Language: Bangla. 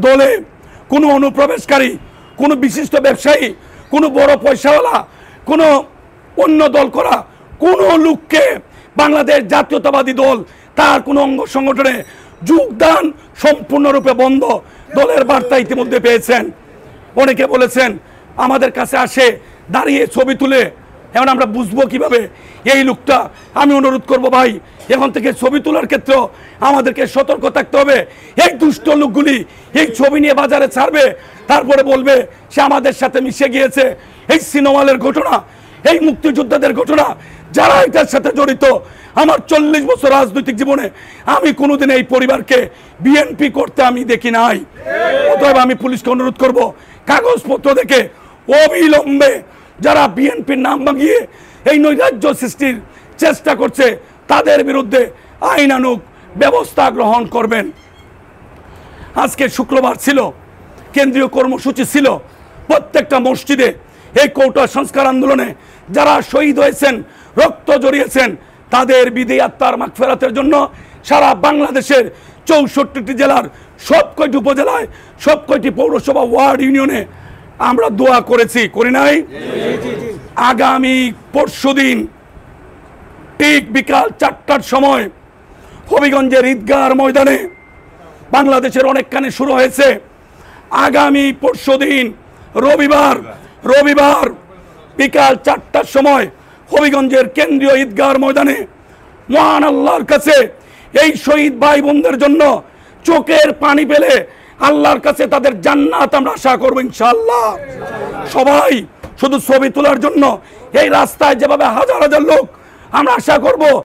দলে কোনো অনুপ্রবেশকারী, কোনো বিশিষ্ট ব্যবসায়ী, কোনো বড় পয়সাওয়ালা, কোনো অন্য দল করা কোনো লোককে বাংলাদেশ জাতীয়তাবাদী দল তার কোনো অঙ্গ সংগঠনে যোগদান সম্পূর্ণরূপে বন্ধ। দলের বার্তা ইতিমধ্যে পেয়েছেন। অনেকে বলেছেন আমাদের কাছে আসে দাঁড়িয়ে ছবি তুলে, এখন আমরা বুঝবো কিভাবে এই লোকটা। আমি অনুরোধ করব ভাই, এখন থেকে ছবি তোলার ক্ষেত্রে আমাদেরকে সতর্ক থাকতে হবে। এই দুষ্ট লোকগুলি এই ছবি নিয়ে বাজারে ছাড়বে, তারপরে বলবে সে আমাদের সাথে মিশে গিয়েছে। এই সিনোওয়ালের ঘটনা, এই মুক্তিযোদ্ধাদের ঘটনা, যারা এটার সাথে জড়িত, আমার 40 বছর রাজনৈতিক জীবনে আমি কোনোদিন এই পরিবারকে বিএনপি করতে আমি দেখি নাই। অতএব আমি পুলিশকে অনুরোধ করব, কাগজপত্র দেখে অবিলম্বে যারা বিএনপির নাম ভাঙিয়ে এই নৈরাজ্য সৃষ্টির চেষ্টা করছে তাদের বিরুদ্ধে আইনানুগ ব্যবস্থা গ্রহণ করবেন। আজকে শুক্রবার ছিল, কেন্দ্রীয় কর্মসূচি ছিল। প্রত্যেকটা মসজিদে এই কোটা সংস্কার আন্দোলনে যারা শহীদ হয়েছেন, রক্ত জড়িয়েছেন, তাদের বিধি আত্মার মাগফিরাতের জন্য সারা বাংলাদেশের 64টি জেলার সব কয়টি উপজেলায়, সব কয়টি পৌরসভা, ওয়ার্ড, ইউনিয়নে আমরা দোয়া করেছি, করি নাই? আগামী পরশুদিন ঠিক বিকাল 4টার সময় হবিগঞ্জের ঈদগাহ ময়দানে বাংলাদেশের অনেকখানে শুরু হয়েছে। আগামী পরশুদিন রবিবার বিকাল 4টার সময় হবিগঞ্জের কেন্দ্রীয় ঈদগাহ ময়দানে মহান আল্লাহর কাছে এই শহীদ ভাই বোনদের জন্য চোখের পানি পেলে আল্লাহর কাছে তাদের জান্নাত আমরা আশা করবো ইনশাআল্লাহ। সবাই শুধু ছবি তোলার জন্য এই রাস্তায় যেভাবে হাজার হাজার লোক, আমরা আশা করব